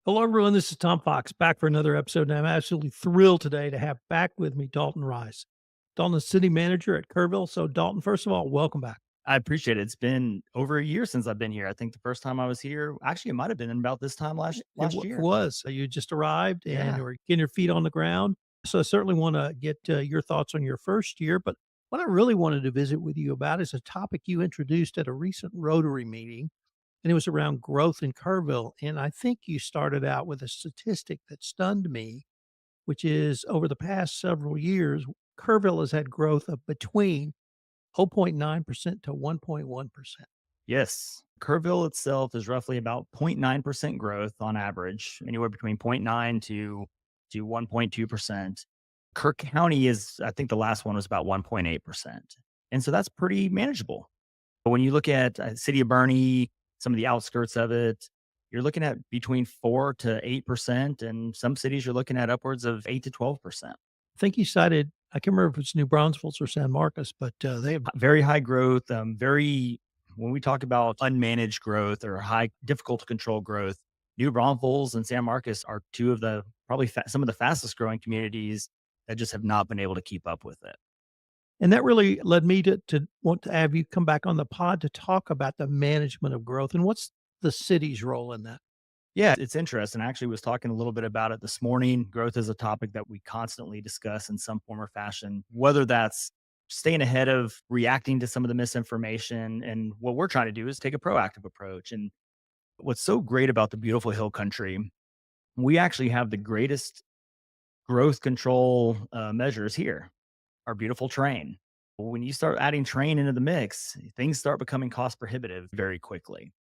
Hello, everyone. This is Tom Fox back for another episode, and I'm absolutely thrilled today to have back with me Dalton Rice. Dalton is City Manager at Kerrville. So, Dalton, first of all, welcome back. I appreciate it. It's been over a year since I've been here. I think the first time I was here, actually, it might have been about this time last It year. was. You just arrived and Yeah. you were getting your feet on the ground. So, I certainly want to get your thoughts on your first year. But what I really wanted to visit with you about is a topic you introduced at a recent Rotary meeting, and it was around growth in Kerrville. And I think you started out with a statistic that stunned me, which is over the past several years, Kerrville has had growth of between 0.9% to 1.1%. Yes. Kerrville itself is roughly about 0.9% growth on average, anywhere between zero point 0.9 to 1.2%. Kirk County is, I think the last one was about 1.8%. And so that's pretty manageable. But when you look at city of Bernie, some of the outskirts of it, you're looking at between 4 to 8%. And some cities you're looking at upwards of 8 to 12%. I think you cited, I can't remember if it's New Braunfels or San Marcos, but they have Very high growth, very when we talk about unmanaged growth or high difficult to control growth, New Braunfels and San Marcos are two of the probably some of the fastest growing communities that just have not been able to keep up with it. and that really led me to want to have you come back on the pod to talk about the management of growth and what's the city's role in that. Yeah, it's interesting. I actually was talking a little bit about it this morning. Growth is a topic that we constantly discuss in some form or fashion, whether that's staying ahead of reacting to some of the misinformation. And what we're trying to do is take a proactive approach. And what's so great about the beautiful hill country, we actually have the greatest growth control measures here. Our beautiful terrain. When you start adding terrain into the mix, things start becoming cost prohibitive very quickly.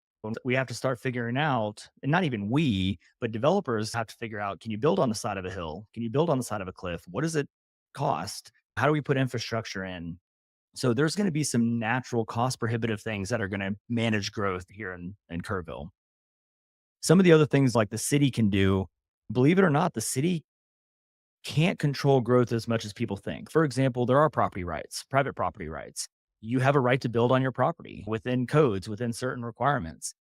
We have to start figuring out, and not even we, but developers have to figure out, can you build on the side of a hill? Can you build on the side of a cliff? What does it cost? How do we put infrastructure in? So there's going to be some natural cost prohibitive things that are going to manage growth here in Kerrville. Some of the other things like the city can do, believe it or not, the city can't control growth as much as people think. For example, there are property rights, private property rights. You have a right to build on your property within codes, within certain requirements.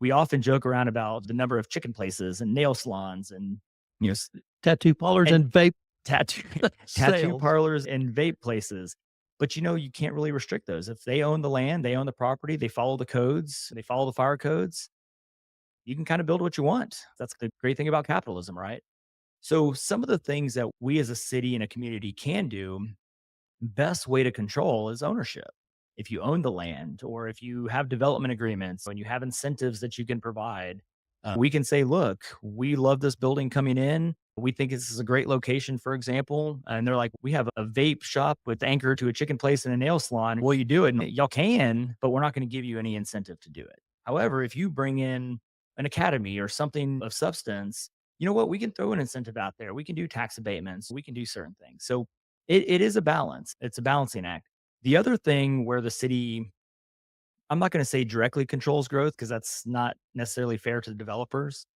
We often joke around about the number of chicken places and nail salons and you know s- Tattoo parlors and and vape tattoo tattoo sales. parlors and vape places. But you can't really restrict those. If they own the land, they own the property, they follow the codes, they follow the fire codes, you can kind of build what you want. That's the great thing about capitalism, right? So some of the things that we as a city and a community can do, best way to control is ownership. If you own the land or if you have development agreements and you have incentives that you can provide, we can say, look, we love this building coming in. We think this is a great location, for example. And they're like, we have a vape shop with anchor to a chicken place and a nail salon. Will you do it? And y'all can, but we're not going to give you any incentive to do it. However, if you bring in an academy or something of substance, you know what? We can throw an incentive out there. We can do tax abatements. We can do certain things. So it is a balance. It's a balancing act. The other thing where the city, I'm not going to say directly controls growth because that's not necessarily fair to the developers,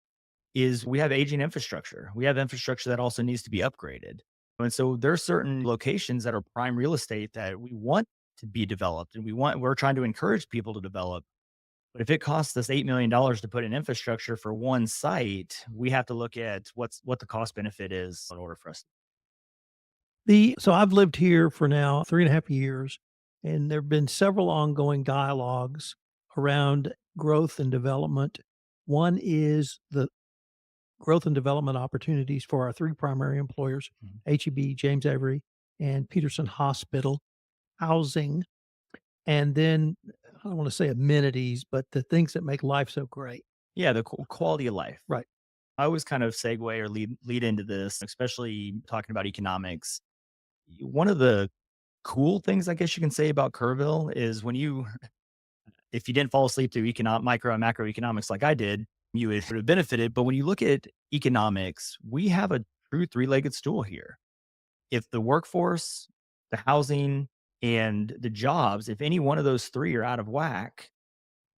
is we have aging infrastructure. We have infrastructure that also needs to be upgraded. And so there are certain locations that are prime real estate that we want to be developed and we're trying to encourage people to develop. But if it costs us $8 million to put in infrastructure for one site, we have to look at what the cost benefit is in order for us. So I've lived here for now 3.5 years, and there have been several ongoing dialogues around growth and development. One is the growth and development opportunities for our three primary employers, Mhm. HEB, James Avery, and Peterson Hospital, housing, and then I don't want to say amenities, but the things that make life so great. Yeah, the quality of life. Right. I always kind of segue or lead into this, especially talking about economics. One of the cool things I guess you can say about Kerrville is if you didn't fall asleep through micro and macroeconomics like I did, you would have benefited. But when you look at economics, we have a true three-legged stool here. If the workforce, the housing, and the jobs, if any one of those three are out of whack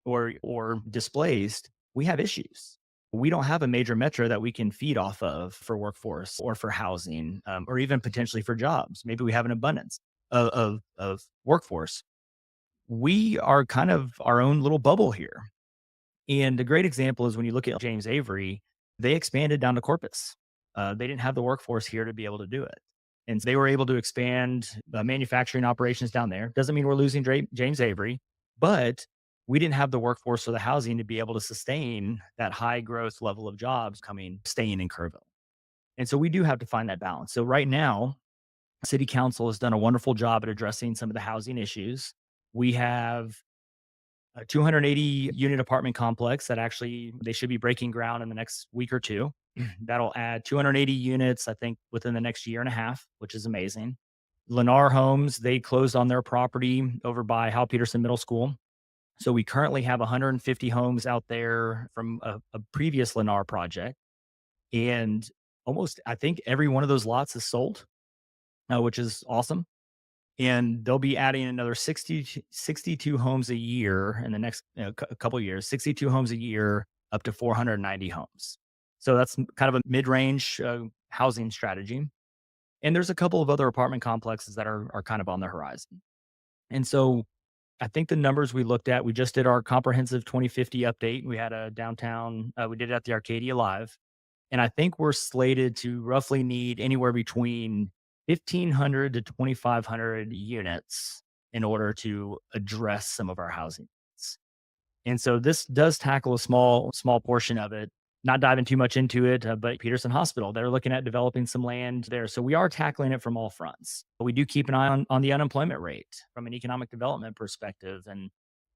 or displaced, we have issues. We don't have a major metro that we can feed off of for workforce or for housing, or even potentially for jobs. Maybe we have an abundance of workforce. We are kind of our own little bubble here. And a great example is when you look at James Avery, they expanded down to Corpus. They didn't have the workforce here to be able to do it. And they were able to expand manufacturing operations down there. Doesn't mean we're losing James Avery, but we didn't have the workforce or the housing to be able to sustain that high growth level of jobs staying in Kerrville. And so we do have to find that balance. So right now, City Council has done a wonderful job at addressing some of the housing issues. We have a 280 unit apartment complex that actually they should be breaking ground in the next week or two. That'll add 280 units, I think, within the next year and a half, which is amazing. Lennar Homes, they closed on their property over by Hal Peterson Middle School. So we currently have 150 homes out there from a previous Lennar project. And almost, I think every one of those lots is sold, which is awesome. And they'll be adding another 62 homes a year in the next couple of years, 62 homes a year, up to 490 homes. So that's kind of a mid-range housing strategy. And there's a couple of other apartment complexes that are kind of on the horizon. And so I think the numbers we looked at, we just did our comprehensive 2050 update. We had a downtown, we did it at the Arcadia Live. And I think we're slated to roughly need anywhere between 1,500 to 2,500 units in order to address some of our housing needs. And so this does tackle a small portion of it. Not diving too much into it, but Peterson Hospital, they're looking at developing some land there. So we are tackling it from all fronts. But we do keep an eye on the unemployment rate from an economic development perspective. And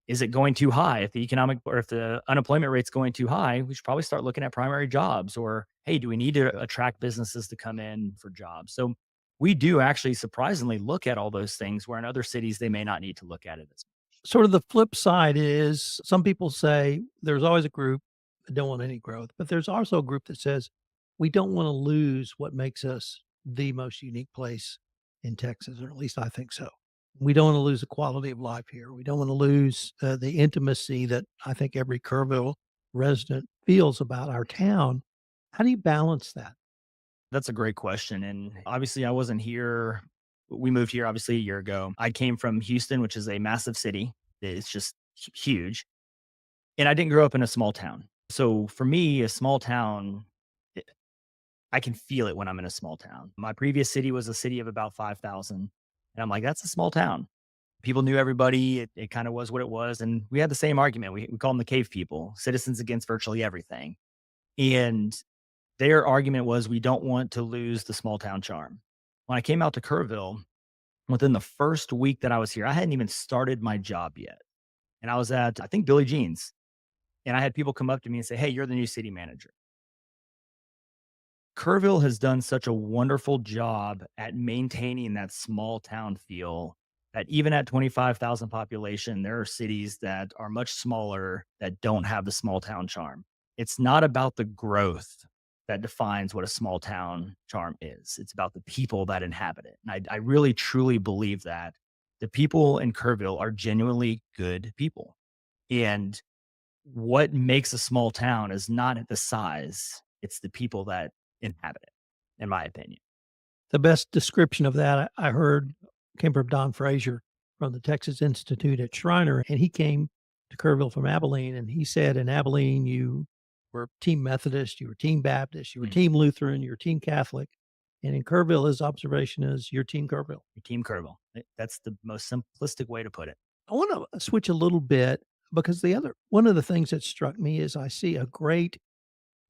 is it going too high? If the unemployment rate's going too high, we should probably start looking at primary jobs, or hey, do we need to attract businesses to come in for jobs? So we do actually surprisingly look at all those things where in other cities they may not need to look at it as Sort of the flip side is some people say there's always a group that don't want any growth, but there's also a group that says we don't want to lose what makes us the most unique place in Texas, or at least I think so. We don't want to lose the quality of life here. We don't want to lose the intimacy that I think every Kerrville resident feels about our town. How do you balance that? That's a great question. And obviously, I wasn't here. We moved here obviously a year ago. I came from Houston, which is a massive city. It's just huge. And I didn't grow up in a small town. So for me, a small town, it- I can feel it when I'm in a small town. My previous city was a city of about 5,000. And I'm like, that's a small town. People knew everybody. It kind of was what it was. And we had the same argument. We call them the cave people, citizens against virtually everything. And their argument was we don't want to lose the small town charm. When I came out to Kerrville, within the first week that I was here, I hadn't even started my job yet. And I was at, I think, Billy Jean's. And I had people come up to me and say, hey, you're the new city manager. Kerrville has done such a wonderful job at maintaining that small town feel that even at 25,000 population, there are cities that are much smaller that don't have the small town charm. It's not about the growth that defines what a small town charm is. It's about the people that inhabit it. And I really truly believe that the people in Kerrville are genuinely good people. And what makes a small town is not the size, it's the people that inhabit it, in my opinion. The best description of that I heard came from Don Frazier from the Texas Institute at Schreiner, and he came to Kerrville from Abilene, and he said, "In Abilene, you were Team Methodist, you were Team Baptist, you were Mm. Team Lutheran, you were Team Catholic, and in Kerrville, his observation is you're Team Kerrville." Team Kerrville. That's the most simplistic way to put it. I wanna switch a little bit because the other one of the things that struck me is I see a great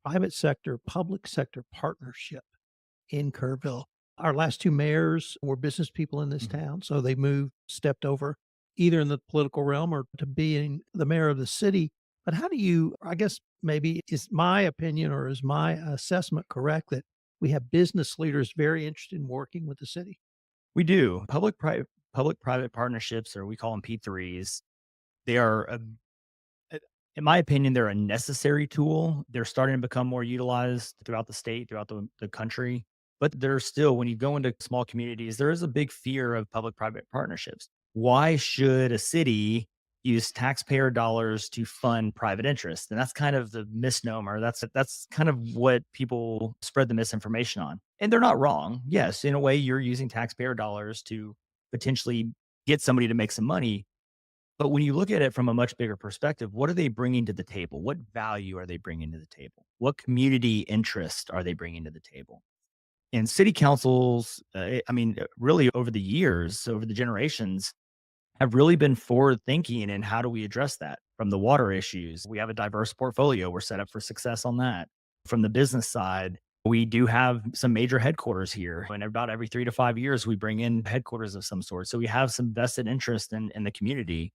private sector, public sector partnership in Kerrville. Our last 2 mayors were business people in this Mhm. town, so they stepped over either in the political realm or to being the mayor of the city. But how do you I guess maybe is my opinion or is my assessment correct that we have business leaders very interested in working with the city? We do. Public-private partnerships, or we call them P3s, they are Uh, in my opinion, they're a necessary tool. They're starting to become more utilized throughout the state, throughout the country. But there's still, when you go into small communities, there is a big fear of public private partnerships. Why should a city use taxpayer dollars to fund private interest? And that's kind of the misnomer. That's kind of what people spread the misinformation on. And they're not wrong. Yes, in a way, you're using taxpayer dollars to potentially get somebody to make some money, But when you look at it from a much bigger perspective, what are they bringing to the table? What value are they bringing to the table? What community interest are they bringing to the table? And city councils, really over the years, over the generations, have really been forward thinking in how do we address that from the water issues. We have a diverse portfolio. We're set up for success on that. From the business side, we do have some major headquarters here. And about every 3 to 5 years, we bring in headquarters of some sort. So we have some vested interest in the community.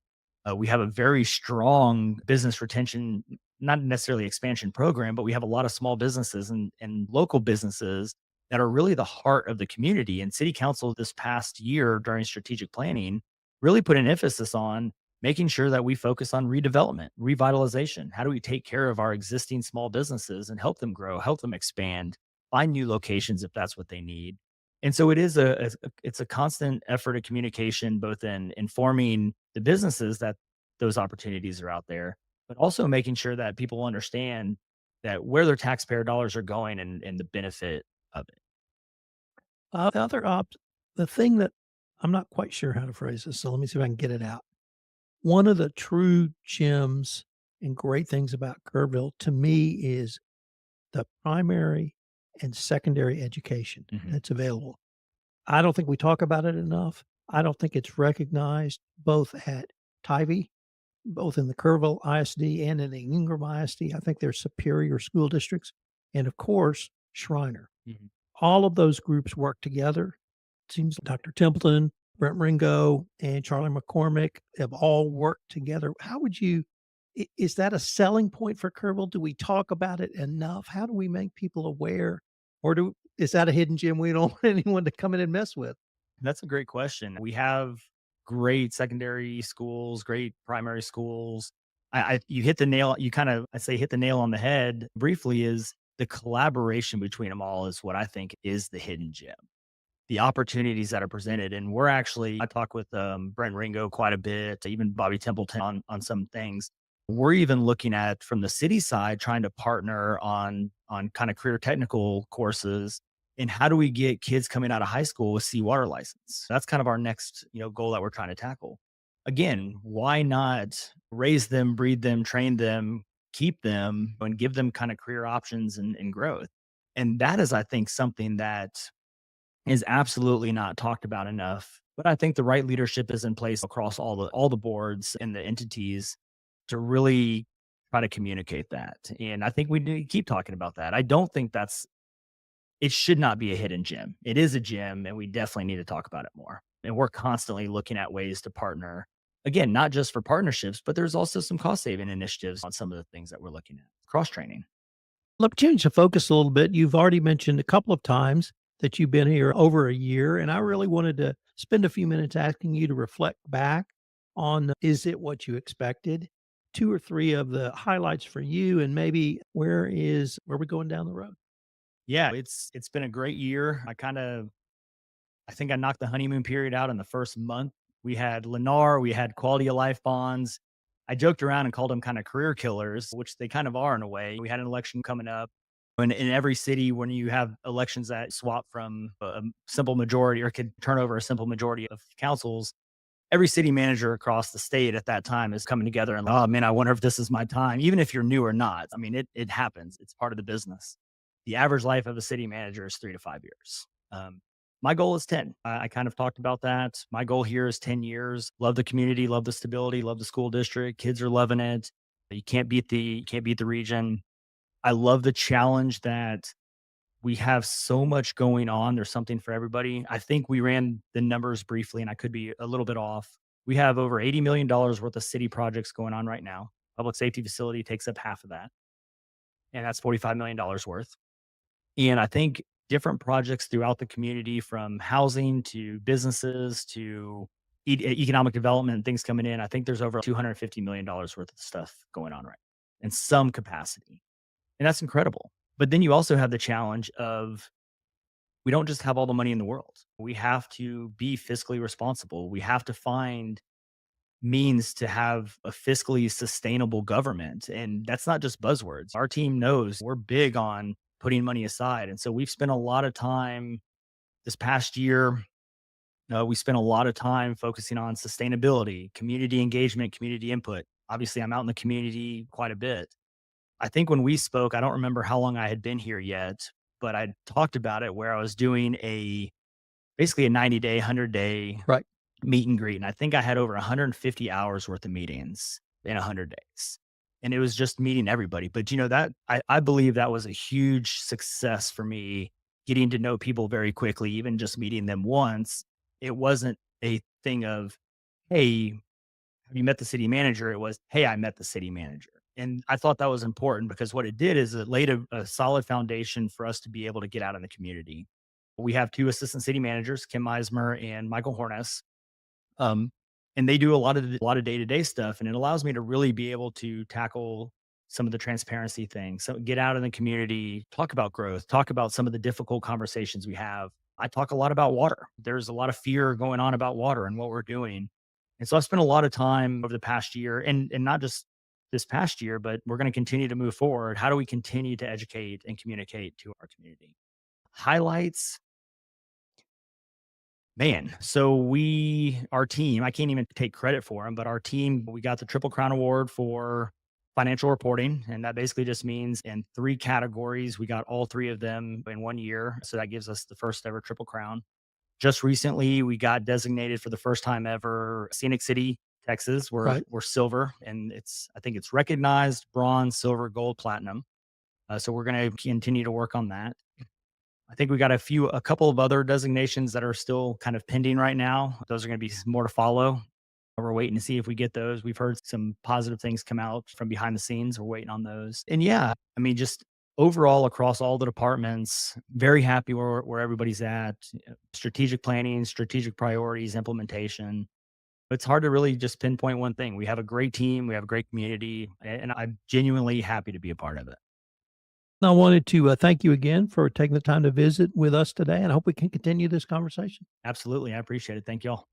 We have a very strong business retention, not necessarily expansion program, but we have a lot of small businesses and local businesses that are really the heart of the community. And city council this past year during strategic planning really put an emphasis on making sure that we focus on redevelopment, revitalization. How do we take care of our existing small businesses and help them grow, help them expand, find new locations if that's what they need? And so it is it's a constant effort of communication, both in informing the businesses that those opportunities are out there, but also making sure that people understand that where their taxpayer dollars are going and the benefit of it. The other the thing that I'm not quite sure how to phrase this, so let me see if I can get it out. One of the true gems and great things about Kerrville to me is the primary and secondary education Mhm. that's available. I don't think we talk about it enough. I don't think it's recognized both at Tivy, both in the Kerrville ISD and in the Ingram ISD. I think they're superior school districts. And of course, Shriner. Mhm. All of those groups work together. Seems Dr. Templeton, Brent Ringo, and Charlie McCormick have all worked together. How would you is that a selling point for Kerrville? Do we talk about it enough? How do we make people aware? Or is that a hidden gem we don't want anyone to come in and mess with? That's a great question. We have great secondary schools, great primary schools. I you hit the nail. You kind of I say hit the nail on the head. Briefly, is the collaboration between them all is what I think is the hidden gem. The opportunities that are presented, and I talk with Brent Ringo quite a bit, even Bobby Templeton on some things. We're even looking at from the city side, trying to partner on kind of career technical courses and how do we get kids coming out of high school with seawater license? That's kind of our next, goal that we're trying to tackle. Again, why not raise them, breed them, train them, keep them, and give them kind of career options and growth? And that is, I think, something that is absolutely not talked about enough. But I think the right leadership is in place across all the boards and the entities to really try to communicate that. And I think we need to keep talking about that. I don't think it should not be a hidden gem. It is a gem, and we definitely need to talk about it more. And we're constantly looking at ways to partner. Again, not just for partnerships, but there's also some cost saving initiatives on some of the things that we're looking at. Cross training. Look, change the focus a little bit. You've already mentioned a couple of times that you've been here over a year, and I really wanted to spend a few minutes asking you to reflect back on is it what you expected? 2 or 3 of the highlights for you and maybe where we going down the road? Yeah, it's been a great year. I think I knocked the honeymoon period out in the first month. We had Lennar, we had quality of life bonds. I joked around and called them kind of career killers, which they kind of are in a way. We had an election coming up. And in every city, when you have elections that swap from a simple majority or could turn over a simple majority of councils, every city manager across the state at that time is coming together and, oh man, I wonder if this is my time, even if you're new or not. I mean, it happens. It's part of the business. The average life of a city manager is 3 to 5 years. My goal is 10. I kind of talked about that. My goal here is 10 years. Love the community, love the stability, love the school district. Kids are loving it. You can't beat the region. I love the challenge that we have so much going on. There's something for everybody. I think we ran the numbers briefly, and I could be a little bit off. We have over $80 million worth of city projects going on right now. Public safety facility takes up half of that, and that's $45 million worth. And I think different projects throughout the community, from housing to businesses to economic development and things coming in. I think there's over $250 million worth of stuff going on right now in some capacity. And that's incredible. But then you also have the challenge of we don't just have all the money in the world. We have to be fiscally responsible. We have to find means to have a fiscally sustainable government. And that's not just buzzwords. Our team knows we're big on putting money aside. And so we've spent a lot of time this past year We spent a lot of time focusing on sustainability, community engagement, community input. Obviously, I'm out in the community quite a bit. I think when we spoke, I don't remember how long I had been here yet, but I talked about it where I was doing a basically a 90-day, 100-day Right. meet and greet. And I think I had over 150 hours worth of meetings in 100 days. And it was just meeting everybody. But that I believe that was a huge success for me, getting to know people very quickly, even just meeting them once. It wasn't a thing of, hey, have you met the city manager? It was, hey, I met the city manager. And I thought that was important because what it did is it laid a solid foundation for us to be able to get out in the community. We have two assistant city managers, Kim Meismer and Michael Horness, um, and they do a lot of day-to-day stuff, and it allows me to really be able to tackle some of the transparency things. So get out in the community, talk about growth, talk about some of the difficult conversations we have. I talk a lot about water. There's a lot of fear going on about water and what we're doing. And so I spent a lot of time over the past year, and not just this past year, but we're going to continue to move forward. How do we continue to educate and communicate to our community? Highlights. Man, so our team, I can't even take credit for them, but our team, we got the Triple Crown Award for financial reporting. And that basically just means in three categories, we got all three of them in 1 year. So that gives us the first ever Triple Crown. Just recently, we got designated for the first time ever Scenic City, Texas. We're, Right. we're silver, and I think it's recognized bronze, silver, gold, platinum. So we're going to continue to work on that. I think we got a couple of other designations that are still kind of pending right now. Those are going to be more to follow. We're waiting to see if we get those. We've heard some positive things come out from behind the scenes. We're waiting on those. And yeah, I mean, just overall across all the departments, very happy where everybody's at. Strategic planning, strategic priorities, implementation. It's hard to really just pinpoint one thing. We have a great team, we have a great community, and I'm genuinely happy to be a part of it. I wanted to thank you again for taking the time to visit with us today, and I hope we can continue this conversation. Absolutely. I appreciate it. Thank y'all.